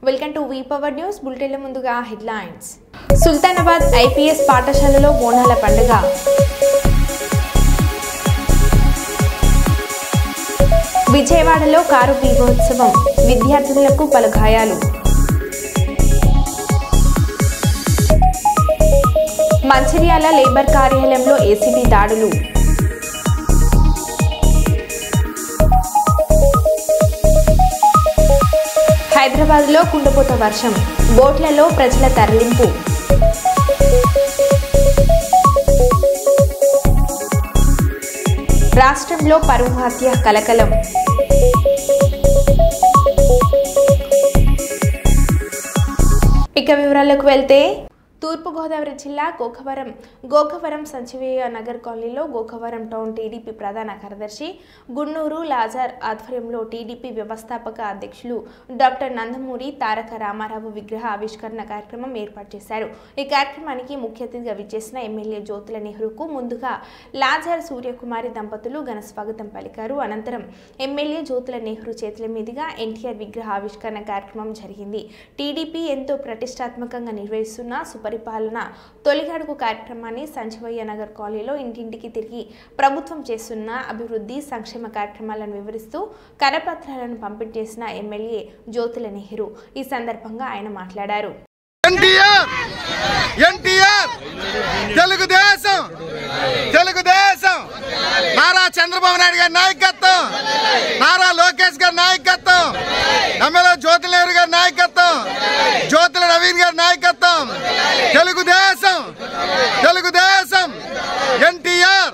Welcome to V power news బులెటిన్ల ముందుగా headlines. Sultanabad IPS పాఠశాలలో బోనాల పండుగ. విజయవాడలో కారు దీపోత్సవం, విద్యార్థులకు పలు గాయాలు. మంచిర్యాల లేబర్ కార్యాలయంలో ఏసీబీ దాడులు. హైదరాబాద్లో కుండపోత వర్షం, బోట్లలో ప్రజల తరలింపు. రాష్ట్రంలో పరువు హత్య కలకలం. ఇక వివరాలకు వెళ్తే తూర్పుగోదావరి జిల్లా గోకవరం సంజీవయ్య నగర్ కాలనీలో గోకవరం టౌన్ టీడీపీ ప్రధాన కార్యదర్శి గున్నూరు లాజర్ ఆధ్వర్యంలో టీడీపీ వ్యవస్థాపక అధ్యక్షులు డాక్టర్ నందమూరి తారక రామారావు విగ్రహ ఆవిష్కరణ కార్యక్రమం ఏర్పాటు చేశారు. ఈ కార్యక్రమానికి ముఖ్య అతిథిగా విచ్చేసిన ఎమ్మెల్యే జ్యోతుల నెహ్రూకు ముందుగా లాజర్ సూర్యకుమారి దంపతులు ఘన స్వాగతం పలికారు. అనంతరం ఎమ్మెల్యే జ్యోతుల నెహ్రూ చేతుల మీదుగా ఎన్టీఆర్ విగ్రహ ఆవిష్కరణ కార్యక్రమం జరిగింది. టీడీపీ ఎంతో ప్రతిష్టాత్మకంగా నిర్వహిస్తున్న పరిపాలన తొలి అడుగు కార్యక్రమాన్ని సంజీవయ్య నగర్ కాలనీలో ఇంటింటికి తిరిగి ప్రభుత్వం చేస్తున్న అభివృద్ధి సంక్షేమ కార్యక్రమాలను వివరిస్తూ కరపత్రాలను పంపిణీ చేసిన ఎమ్మెల్యే జ్యోతుల నెహ్రూ ఈ సందర్భంగా ఆయన మాట్లాడారు. తెలుగుదేశం నారా చంద్రబాబు నాయుడు గారి నాయకత్వం, నారా లోకేష్ గారి నాయకత్వం, ఎమ్మెల్యే జ్యోతుల నెహ్రూ గారి నాయకత్వం, జ్యోతుల నవీన్ గారి నాయకత్వం, తెలుగుదేశం ఎన్టీఆర్.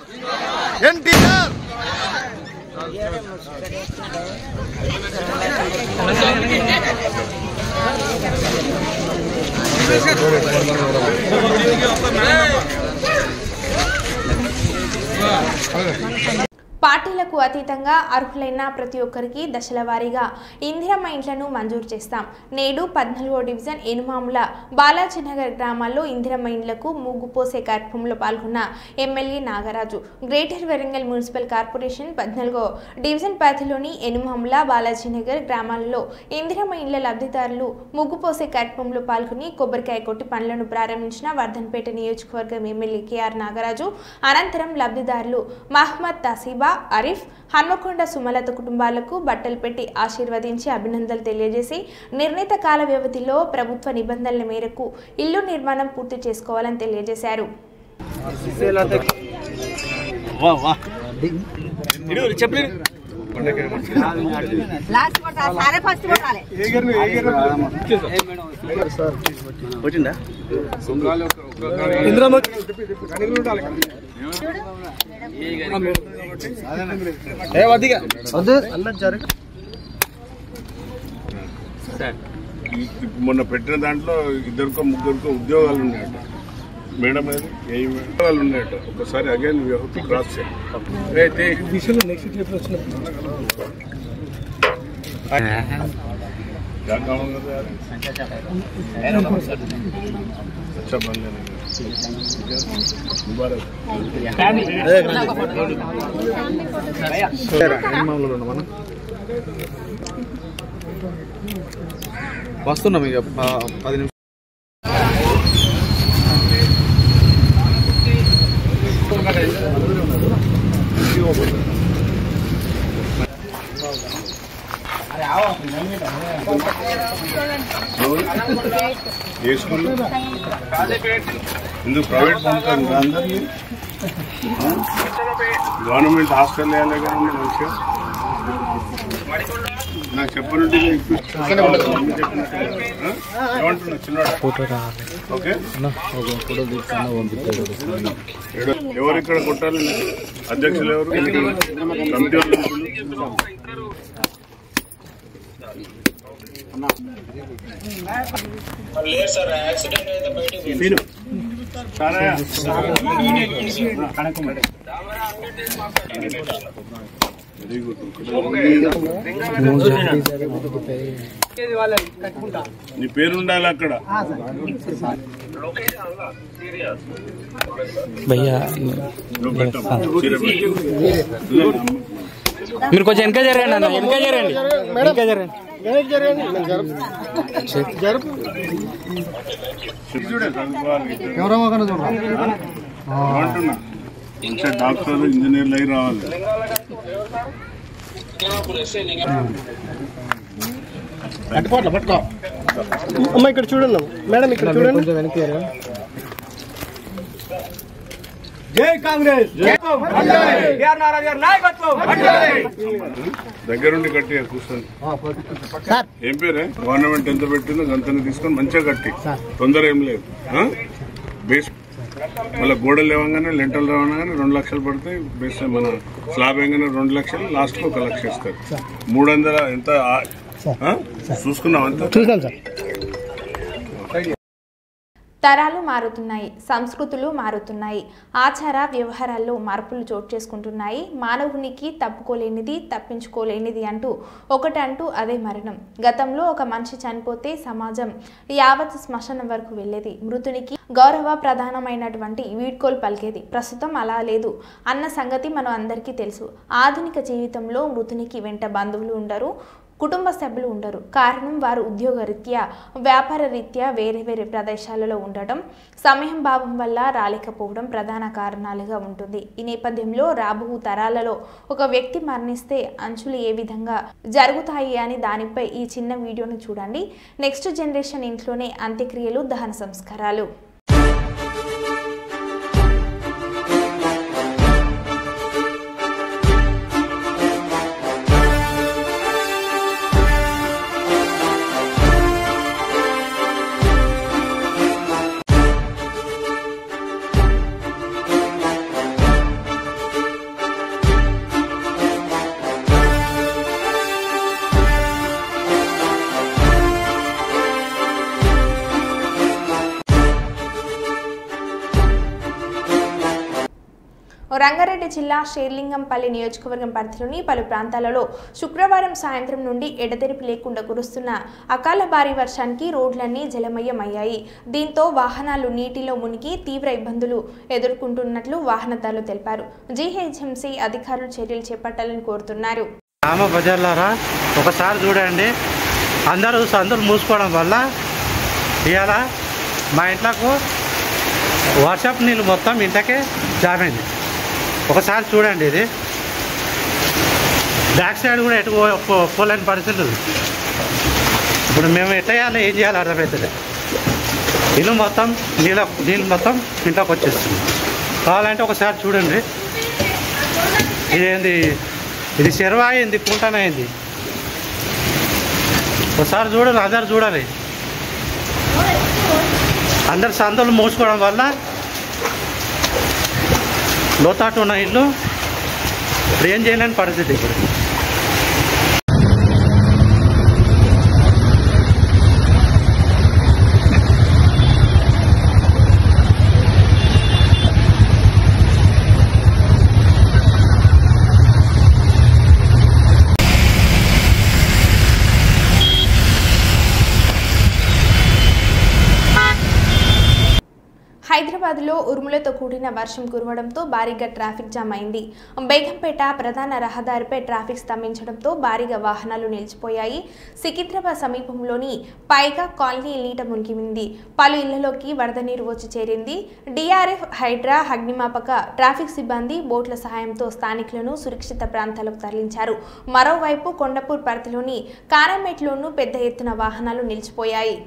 పార్టీలకు అతీతంగా అర్హులైన ప్రతి ఒక్కరికి దశల వారీగా ఇందిరమ్మ ఇండ్లను మంజూరు చేస్తాం. నేడు 14వ డివిజన్ ఎనుమాముల బాలాజీనగర్ గ్రామాల్లో ఇందిరమ్మ ఇండ్లకు ముగ్గుపోసే కార్యక్రమంలో పాల్గొన్న MLA Nagaraju greater Warangal municipal corporation 14వ డివిజన్ పరిధిలోని ఎనుమాముల బాలాజీనగర్ గ్రామాలలో ఇందిరమ్మ ఇండ్ల లబ్ధిదారులు ముగ్గుపోసే కార్యక్రమంలో పాల్గొని కొబ్బరికాయ కొట్టి పనులను ప్రారంభించిన వర్ధన్పేట నియోజకవర్గం ఎమ్మెల్యే కేఆర్ నాగరాజు. అనంతరం లబ్ధిదారులు మహమ్మద్ తసీబా, అరీఫ్, హన్మకొండ సుమలత కుటుంబాలకు బట్టలు పెట్టి ఆశీర్వదించి అభినందనలు తెలియజేసి నిర్ణీత కాల వ్యవధిలో ప్రభుత్వ నిబంధనల మేరకు ఇల్లు నిర్మాణం పూర్తి చేసుకోవాలని తెలియజేశారు. మొన్న పెట్టిన దాంట్లో ఇద్దరికో ముగ్గురికో ఉద్యోగాలు ఉన్నాయట. మేడం ఏ ఉద్యోగాలు ఉన్నాయట. ఒకసారి అగైన్ క్రాస్ చేయండి. अच्छा बन मुबारक వస్తున్నాం ఇక 10 నిమిషాలు. ఏ స్కూల్ ఇందుకు ప్రైవేట్ పంపుతారు అందరినీ. గవర్నమెంట్ హాస్టల్ వేయాలి కదా మంచిగా. నాకు చెప్పనంటే ఏమంటున్నా చిన్నవాడు. ఓకే ఎవరు ఇక్కడ కొట్టాలి? అధ్యక్షులు ఎవరు? Committee very good. నీ పేరు ఉండాలి అక్కడ. भैया మీరు కొంచెం వెనక జరగండి అన్న, వెనక జరగండి. మంచిగా డాక్టర్లు ఇంజనీర్లు అయి రావాలి. పట్టుకో అమ్మ, ఇక్కడ చూడండి మేడం, ఇక్కడ చూడండి. కొంచెం వెనక్కి. జై కాంగ్రెస్, దగ్గరుండి గట్టిగా కూర్చొని. ఏం పేరే? గవర్నమెంట్ ఎంత పెట్టిందో అంతనే తీసుకొని మంచిగా కట్టి, తొందర ఏం లేదు. బేస్ మళ్ళీ గోడలు లేవగానే లెంటలు లేవగానే 2 లక్షలు పడతాయి. బేస్ మన స్లాబ్ వేయగానే 2 లక్షలు, లాస్ట్కి 1 లక్ష ఇస్తారు. 300 ఎంత చూసుకున్నాం అంత. చూసాం సార్. తరాలు మారుతున్నాయి, సంస్కృతులు మారుతున్నాయి, ఆచార వ్యవహారాల్లో మార్పులు చోటు చేసుకుంటున్నాయి. మానవునికి తప్పుకోలేనిది, తప్పించుకోలేనిది అంటూ అదే మరణం. గతంలో ఒక మనిషి చనిపోతే సమాజం యావత్ శ్మశానం వరకు వెళ్లేది. మృతునికి గౌరవ ప్రధానమైనటువంటి వీడ్కోలు పలికేది. ప్రస్తుతం అలా లేదు అన్న సంగతి మనం అందరికీ తెలుసు. ఆధునిక జీవితంలో మృతునికి వెంట బంధువులు ఉండరు, కుటుంబ సభ్యులు ఉండరు. కారణం వారు ఉద్యోగ రీత్యా, వ్యాపార రీత్యా వేరే వేరే ప్రదేశాలలో ఉండటం, సమయం భావం వల్ల రాలేకపోవడం ప్రధాన కారణాలుగా ఉంటుంది. ఈ నేపథ్యంలో రాబో తరాలలో ఒక వ్యక్తి మరణిస్తే అంచులు ఏ విధంగా జరుగుతాయి అని దానిపై ఈ చిన్న వీడియోని చూడండి. నెక్స్ట్ జనరేషన్ ఇంట్లోనే అంత్యక్రియలు, దహన సంస్కారాలు. రంగారెడ్డి జిల్లా షేర్లింగంపల్లి నియోజకవర్గం పరిధిలోని పలు ప్రాంతాలలో శుక్రవారం సాయంత్రం నుండి ఎడతెరిపి లేకుండా కురుస్తున్న అకాల భారీ వర్షానికి రోడ్లన్నీ జలమయమయ్యాయి. దీంతో వాహనాలు నీటిలో మునిగి తీవ్ర ఇబ్బందులు ఎదుర్కొంటున్నట్లు వాహనదారులు తెలిపారు. జీహెచ్ఎంసీ అధికారులు చర్యలు చేపట్టాలని కోరుతున్నారు. గ్రామ ప్రజలారా ఒకసారి చూడండి, అందరూ సందులు మూసుకోవడం వల్ల ఇవాళ మా ఇంట్లోకి వర్షపు నీళ్ళు మొత్తం ఇంట్లోకే జామైంది. ఒకసారి చూడండి, ఇది బ్యాక్ సైడ్ కూడా ఎటు పోలేని పరిస్థితి ఉంది. ఇప్పుడు మేము ఎట్లా చేయాలి, ఏం చేయాలి అర్థమవుతుంది. ఇల్లు మొత్తం నీళ్ళు మొత్తం ఇంట్లోకి వచ్చేస్తుంది. కావాలంటే ఒకసారి చూడండి, ఇదేంది, ఇది చెరువు అయింది, కుంటన అయింది. ఒకసారి చూడాలి, అందరు చూడాలి. అందరు సందులు మూసుకోవడం వల్ల లోతాటు ఉన్న ఇల్లు ఇప్పుడు ఏం చేయలేని పరిస్థితి. ఇప్పుడు హైదరాబాద్లో ఉరుములతో కూడిన వర్షం కురవడంతో భారీగా ట్రాఫిక్ జామ్ అయింది. బేగంపేట ప్రధాన రహదారిపై ట్రాఫిక్ స్తంభించడంతో భారీగా వాహనాలు నిలిచిపోయాయి. సికింద్రాబాద్ సమీపంలోని పైగా కాలనీ నీట మునిగింది. పలు ఇళ్లలోకి వరద నీరు వచ్చి చేరింది. డిఆర్ఎఫ్, హైడ్రా, అగ్నిమాపక, ట్రాఫిక్ సిబ్బంది బోట్ల సహాయంతో స్థానికులను సురక్షిత ప్రాంతాలకు తరలించారు. మరోవైపు కొండపూర్ పరిధిలోని కారామేట్లోనూ పెద్ద ఎత్తున వాహనాలు నిలిచిపోయాయి.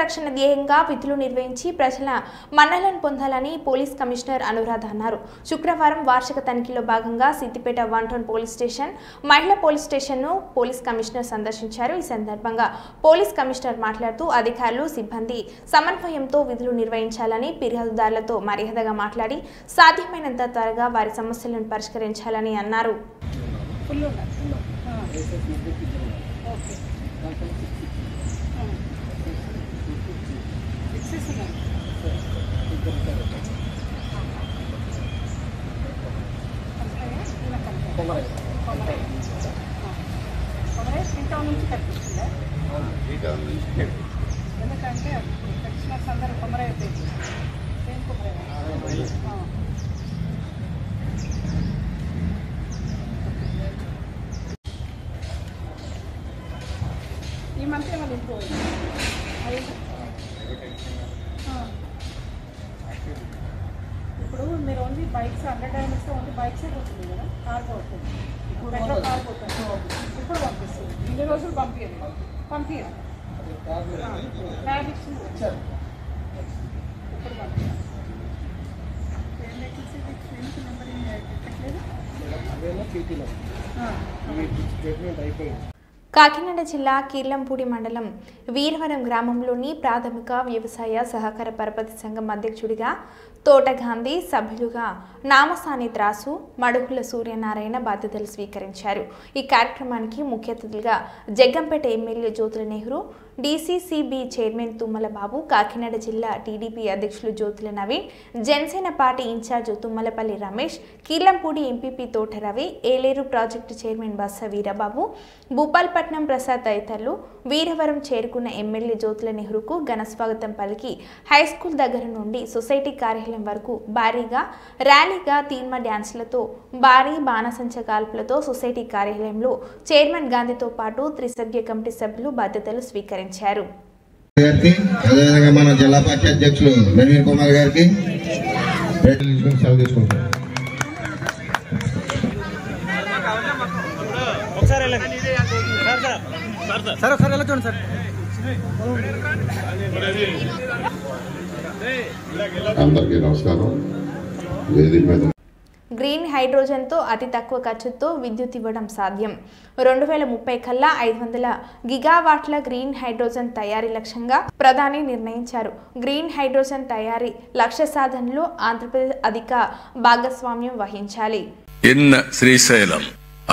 రక్షణ ధ్యేయంగా విధులు నిర్వహించి ప్రజల మన్నలను పొందాలని పోలీస్ కమిషనర్ అనురాధ అన్నారు. శుక్రవారం వార్షిక తనిఖీలో భాగంగా సిద్దిపేట 1 టౌన్ పోలీస్ స్టేషన్, మహిళా పోలీస్ స్టేషన్ను పోలీస్ కమిషనర్ సందర్శించారు. ఈ సందర్భంగా పోలీస్ కమిషనర్ మాట్లాడుతూ అధికారులు, సిబ్బంది సమన్వయంతో విధులు నిర్వహించాలని, ఫిర్యాదుదారులతో మర్యాదగా మాట్లాడి సాధ్యమైనంత త్వరగా వారి సమస్యలను పరిష్కరించాలని అన్నారు. ఎందుకంటే కమిషనర్స్ అందరూ కొమరై అయిపోయింది. ఈ మంత్ ఏమైనా ఇంప్రూవ్ అయింది. ఇప్పుడు మీరు ఓన్లీ బైక్స్ 100 డైమెట్స్ ఓన్లీ బైక్సే పోతుంది కదా, కార్ పోతుంది, మెట్రో కార్ పోతుంది. ఇప్పుడు పంపిస్తుంది. ఇన్ని రోజులు పంపించాలి క్యాబ్ ఇచ్చింది. ఇప్పుడు పంపించాలి. కాకినాడ జిల్లా కీర్లంపూడి మండలం వీరవరం గ్రామంలోని ప్రాథమిక వ్యవసాయ సహకార పరపతి సంఘం అధ్యక్షుడిగా తోటగాంధీ, సభ్యులుగా నామసాని త్రాసు, మడుగుల సూర్యనారాయణ బాధ్యతలు స్వీకరించారు. ఈ కార్యక్రమానికి ముఖ్య అతిథులుగా Jaggampeta MLA Jyothula Nehru, DCCB chairman Tummala Babu, Kakinada జిల్లా టీడీపీ అధ్యక్షులు Jyothula Naveen, Janasena party incharge Tummalapalli Ramesh, Kirlampudi MPP Thota Ravi, Yeleru project chairman Bassa Veerababu, Bhupalpatnam Prasad తదితరులు వీరవరం చేరుకున్న ఎమ్మెల్యే జ్యోతుల నెహ్రూకు ఘన స్వాగతం పలికి హైస్కూల్ దగ్గర నుండి సొసైటీ కార్యాలయం వరకు భారీగా ర్యాలీగా తీర్మ డ్యాన్స్లతో, భారీ బాణసంచ కాల్పులతో సొసైటీ కార్యాలయంలో చైర్మన్ గాంధీతో పాటు త్రిసభ్య కమిటీ సభ్యులు బాధ్యతలు స్వీకరించారు. మన జిల్లా పార్టీ అధ్యక్షులు నవీన్ కుమార్ గారికి సెలవు తీసుకుంటారు. అందరికీ నమస్కారం. వేదిక మీద గ్రీన్ హైడ్రోజన్తో అతి తక్కువ ఖర్చుతో విద్యుత్ ఇవ్వడం సాధ్యం. 2030 కల్లా 500 గిగావాట్ల గ్రీన్ హైడ్రోజన్ తయారీ లక్ష్యంగా ప్రధాని నిర్ణయించారు. గ్రీన్ హైడ్రోజన్ తయారీ లక్ష్య సాధనలో ఆంధ్రప్రదేశ్ అధిక భాగస్వామ్యం వహించాలి. In Srisailam,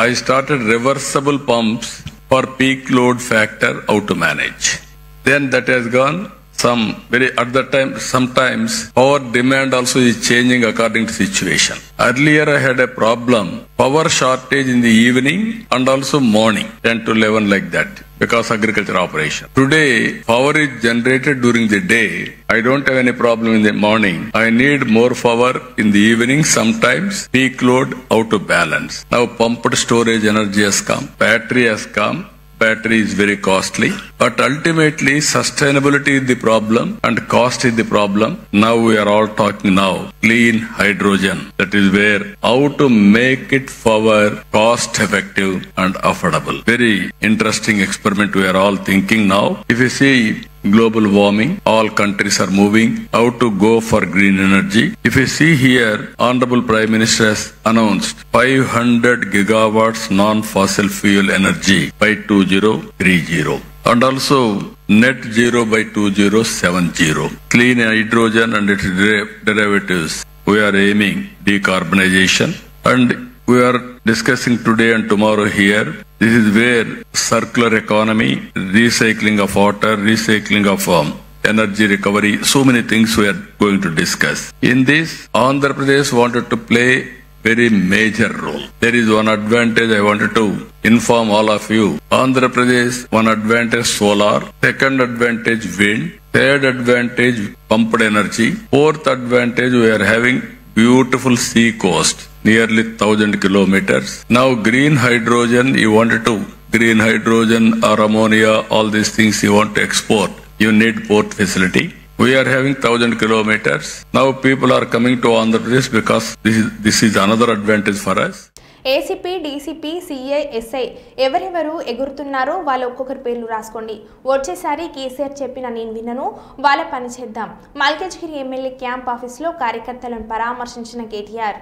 I started reversible pumps for peak load factor how to manage. Then that has gone at the time sometimes power demand also is changing according to situation. Earlier I had a problem, power shortage in the evening and also morning 10 to 11 like that because agriculture operation. Today power is generated during the day. I don't have any problem in the morning. I need more power in the evening, sometimes peak load how to balance. Now pumped storage energy has come, battery has come. Battery is very costly, but ultimately sustainability is the problem and cost is the problem. Now we are all talking now clean hydrogen. That is where how to make it power cost effective and affordable. Very interesting experiment we are all thinking now. If you see global warming, all countries are moving how to go for green energy. If you see here, Honorable Prime Minister has announced 500 gigawatts non-fossil fuel energy by 2030 and also net zero by 2070. Clean hydrogen and its derivatives. We are aiming decarbonization and we are discussing today and tomorrow here. This is where circular economy, recycling of water, recycling of energy recovery, so many things we are going to discuss. In this, Andhra Pradesh wanted to play very major role. There is one advantage I wanted to inform all of you. Andhra Pradesh, one advantage solar, second advantage wind, third advantage pumped energy, fourth advantage we are having beautiful sea coast, nearly 1,000 kilometers. Now green hydrogen, you wanted to, green hydrogen or ammonia, all these things you want to export, you need port facility. We are having 1,000 kilometers. Now people are coming to Andhra Pradesh because this is another advantage for us. ACP, DCP, CI, SI ఎవరెవరు ఎగురుతున్నారో వాళ్ళ ఒక్కొక్కరి పేర్లు రాసుకోండి. వచ్చేసారి కేసీఆర్ చెప్పిన నేను వినను, వాళ్ళ పని చేద్దాం. మల్కాజ్గిరి ఎమ్మెల్యే క్యాంప్ ఆఫీసులో కార్యకర్తలను పరామర్శించిన కేటీఆర్.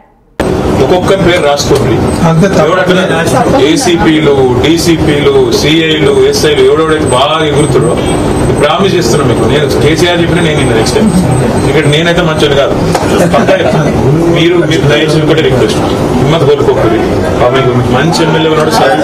ఒక్కొక్కరి పేరు రాసుకోండి. ఏసీపీలు, డీసీపీలు, సిఐలు, ఎస్ఐలు ఎవడెవడైతే బాగా ఎగురుతారో ప్రామిస్ చేస్తున్నాం మీకు. నేను కేసీఆర్ చెప్పిన నేను నెక్స్ట్ టైం ఇక్కడ నేనైతే మంచిది కాదు. మీరు దయచేసి ఒకటి రిక్వెస్ట్, హిమ్మత్ కోల్పోకూడదు. మీకు మంచి ఎమ్మెల్యే ఉన్నాడు సార్.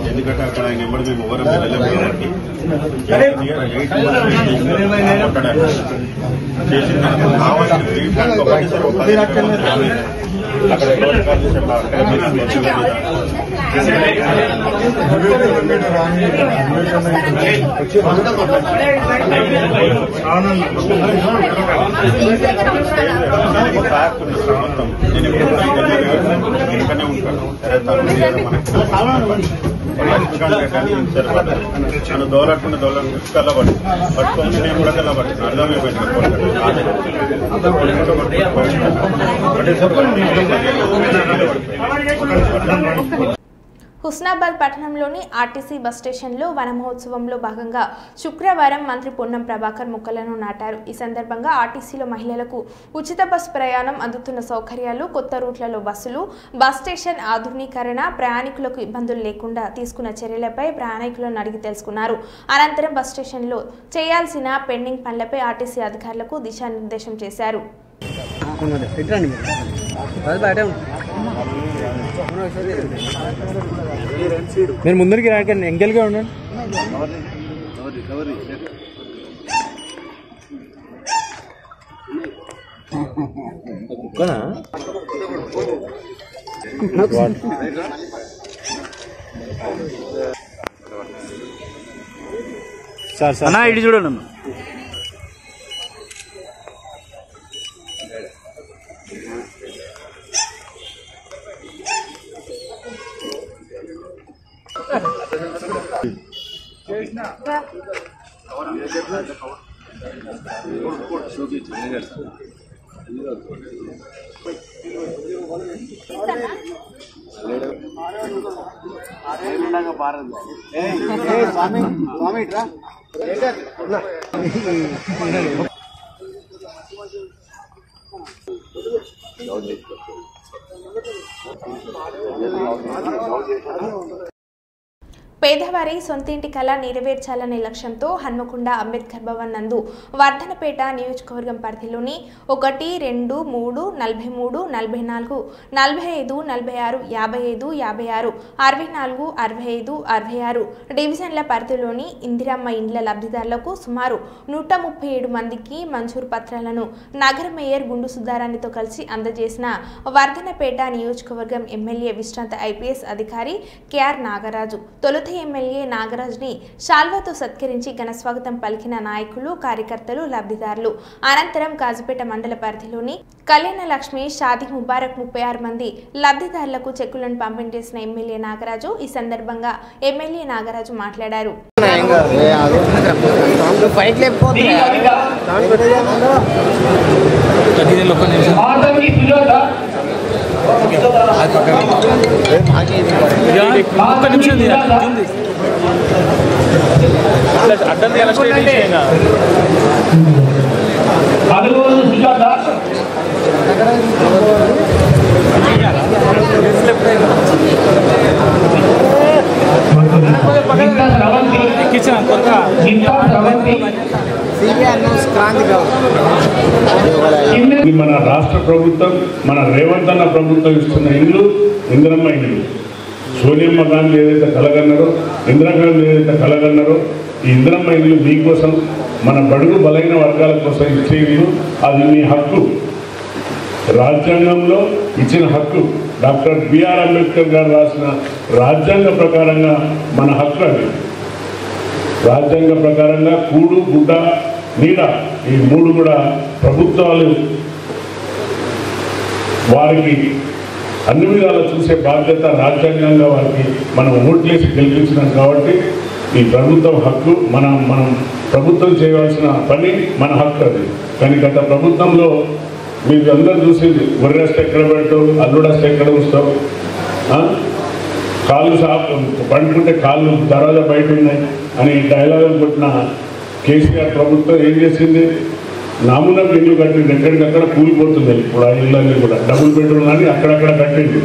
ఎందుకంటే అక్కడ ఆయన ఎవరు మేము ఎవరు నన్ను దోలకుండా కళ్ళబడి పట్టుకొని నేను కూడా కళ్ళబడి అర్థమైపోయింది. హుస్నాబాద్ పట్టణంలోని ఆర్టీసీ బస్ స్టేషన్లో వన మహోత్సవంలో భాగంగా శుక్రవారం మంత్రి పొన్నం ప్రభాకర్ మొక్కలను నాటారు. ఈ సందర్భంగా ఆర్టీసీలో మహిళలకు ఉచిత బస్సు ప్రయాణం, అందుతున్న సౌకర్యాలు, కొత్త రూట్లలో బస్సులు, బస్ స్టేషన్ ఆధునీకరణ, ప్రయాణికులకు ఇబ్బందులు లేకుండా తీసుకున్న చర్యలపై ప్రయాణికులను అడిగి తెలుసుకున్నారు. అనంతరం బస్ స్టేషన్లో చేయాల్సిన పెండింగ్ పనులపై ఆర్టీసీ అధికారులకు దిశానిర్దేశం చేశారు. మీరు ముందరికి రాకండి, ఎంగల్గా ఉండండి. సార్ సార్ ఇటు చూడండి. పేదవారి సొంతింటి కళ నెరవేర్చాలనే లక్ష్యంతో హన్మకొండ అంబేద్కర్ భవన్ నందు వర్ధనపేట నియోజకవర్గం పరిధిలోని 1, 2, 3, 43, 44, 45, 46, 55, 56, 64, 65, 66 డివిజన్ల పరిధిలోని ఇందిరమ్మ ఇండ్ల లబ్ధిదారులకు సుమారు 137 మందికి మంజూరు పత్రాలను నగర మేయర్ గుండు సుధారాణితో కలిసి అందజేసిన వర్ధనపేట నియోజకవర్గం ఎమ్మెల్యే విశ్రాంత ఐపీఎస్ అధికారి కేఆర్ నాగరాజు తొలుత ఎమ్మెల్యే నాగరాజ్ని శాల్వాతో సత్కరించి ఘన స్వాగతం పలికిన నాయకులు కార్యకర్తలు లబ్ధిదారులు అనంతరం కాజుపేట మండల పరిధిలోని కళ్యాణ లక్ష్మి షాదీ ముబారక్ 36 మంది లబ్ధిదారులకు చెక్కులను పంపిణీ చేసిన ఎమ్మెల్యే నాగరాజు ఈ సందర్భంగా ఎమ్మెల్యే నాగరాజు మాట్లాడారు. మన రాష్ట్ర ప్రభుత్వం మన రేవంత్ అన్న ప్రభుత్వం ఇస్తున్న ఇల్లు ఇందిరమ్మ ఇల్లు. సోనియమ్మ గాంధీ ఏదైతే కలగన్నారో, ఇందిరాగాంధీ ఏదైతే కలగన్నారో, ఈ ఇందిరమ్మ ఇల్లు మీకోసం, మన బడుగు బలైన వర్గాల కోసం ఇచ్చే ఇల్లు. అది మీ హక్కు, రాజ్యాంగంలో ఇచ్చిన హక్కు. డాక్టర్ బిఆర్ అంబేద్కర్ గారు రాసిన రాజ్యాంగ ప్రకారంగా మన హక్కు. అది రాజ్యాంగ ప్రకారంగా కూడు, గుడ్డ, నీడ ఈ 3 కూడా ప్రభుత్వాలు వారికి అన్ని విధాలు చూసే బాధ్యత రాజ్యాంగంగా వారికి మనం ఓట్లేసి గెలిపించినాం. కాబట్టి ఈ ప్రభుత్వం హక్కు, మనం ప్రభుత్వం చేయవలసిన పని మన హక్కు అది. కానీ గత ప్రభుత్వంలో మీరు అందరూ చూసింది, గొర్రెస్ట్ ఎక్కడ పెడతావు, అల్లుడస్ట్ ఎక్కడ ఉంచుతావు, కాళ్ళు పండుకుంటే కాళ్ళు దర్వాజా బయట ఉన్నాయి అని డైలాగులు కొట్టిన కేసీఆర్ ప్రభుత్వం ఏం చేసింది? నామునకు ఇల్లు కట్టింది, ఎక్కడికక్కడ కూలిపోతుంది. ఇప్పుడు ఆ ఇళ్ళన్నీ కూడా డబుల్ బెడ్రూమ్ అని అక్కడక్కడ కట్టింది.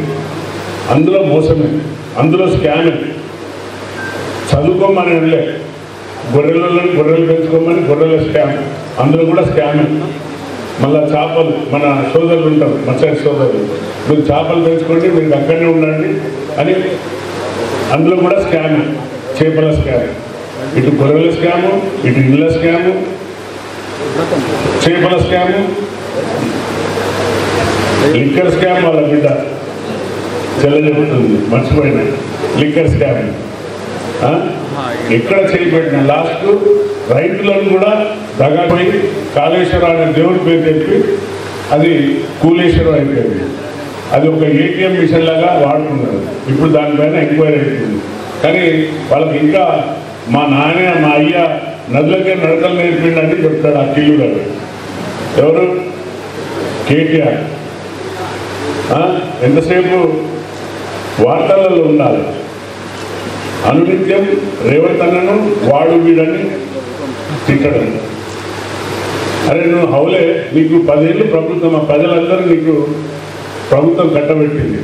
అందులో మోసమే, అందులో స్కామే. చదువుకోమని అనలే, గొర్రెలు పెంచుకోమని గొర్రెల స్కామ్, అందులో కూడా స్కామే. మళ్ళా చేపలు, మన సోదరులు ఉంటారు, మత్స్య సోదరులు, మీరు చేపలు పెంచుకోండి, మీరు అక్కడనే ఉండండి అని అందులో కూడా స్కామే, చేపల స్కామ్. ఇటు గొర్రెల స్కాము, ఇటు ఇళ్ళ స్కాము, చేపల స్కాము, లిక్కర్ స్కామ్. వాళ్ళ బిడ్డ చెల్లెలుతుంది, మర్చిపోయినా లిక్కర్ స్కామ్. ఎక్కడ చేయబడిన లాస్ట్ రైతులను కూడా దగాపోయి కాళేశ్వరం అనే దేవుడి పేరు చెప్పి అది కూలేశ్వరం అయిపోయింది. అది ఒక ఏటీఎం మిషన్ లాగా వాడుతున్నారు. ఇప్పుడు దానిపైన ఎంక్వైరీ అవుతుంది. కానీ వాళ్ళకి ఇంకా మా నాన్న, మా అయ్య నదులకే నడకలు నేర్పిండని చెప్తాడు ఆ కిల్లు గారు. ఎవరు? కేటీఆర్. ఎంతసేపు వార్తలలో ఉండాలి. అనునిత్యం రేవంత్ అన్నను వాడు వీడని తిట్టడం. అరే నువ్వు హౌలే, నీకు 10 ఏళ్ళు ప్రభుత్వం, ఆ ప్రజలందరూ నీకు ప్రభుత్వం కట్టబెట్టింది.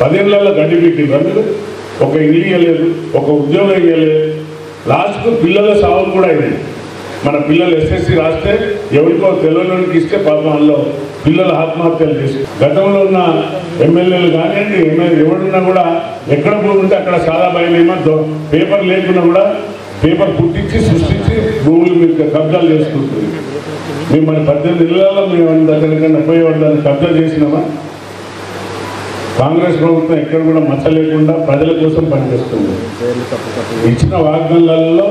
10 ఏళ్లలో గడ్డి పెట్టింది. అందులో ఒక ఇల్లు ఇవ్వలేదు, ఒక ఉద్యోగం ఇవ్వలేదు. లాస్ట్కు పిల్లల సావులు కూడా అయినాయి. మన పిల్లలు ఎస్ఎస్సి రాస్తే ఎవరికో తెలియడానికి ఇస్తే పాపం అందులో పిల్లలు ఆత్మహత్యలు చేసి, గతంలో ఉన్న ఎమ్మెల్యేలు కానివ్వండి, ఎవరున్నా కూడా ఎక్కడ పోతుంటే అక్కడ చాలా భయమేమో పేపర్ లేకున్నా కూడా పేపర్ పుట్టించి సృష్టించి భూములు మీకు కబ్జాలు చేసుకుంటుంది. మేము మన 18 ఇళ్లలో మేము దగ్గర 70 దాన్ని కబ్జా చేసినామా? కాంగ్రెస్ ప్రభుత్వం ఎక్కడ కూడా మచ్చ లేకుండా ప్రజల కోసం పనిచేస్తుంది. ఇచ్చిన వాగ్దానాలలో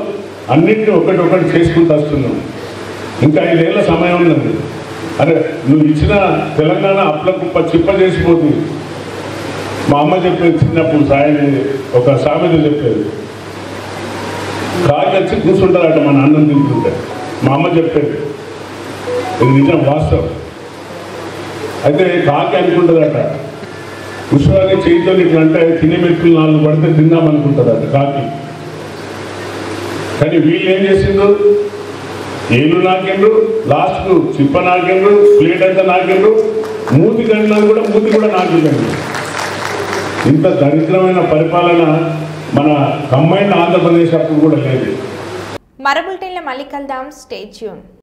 అన్నింటినీ ఒకటి చేసుకుంటూ వస్తున్నాం. ఇంకా 5 ఏళ్ళ సమయం ఉన్నది. అరే నువ్వు ఇచ్చిన తెలంగాణ అప్ల కుప్ప చిప్ప చేసిపోతుంది. మా అమ్మ చెప్పేది చిన్నప్పుడు ఒక సామెత చెప్పేది, కాకి వచ్చి కూర్చుంటారట మన అన్నం తింటుంటే. మా అమ్మ చెప్పేది, ఇది నిజం, వాస్తవం. అయితే కాకి అనుకుంటుందట, విశ్వాన్ని చేయితో ఇట్లా అంటే తినే మెతుకులు 4 పడితే తిందామనుకుంటుందట కాకి. కానీ వీళ్ళు ఏం చేసిండ్రు? ఏళ్ళు నాకిండ్రు, లాస్ట్కు చిప్ప నాకిండ్రు, ప్లేట్ అంతా నాకిండ్రు, మూతి గంటలు కూడా నాకిందండి. ఇంత దరిద్రమైన పరిపాలన మన కంబైన్డ్ ఆంధ్రప్రదేశ్ అప్పుడు కూడా లేదు. మరో బులెటిన్లో మళ్ళీ కలుద్దాం. Stay tune.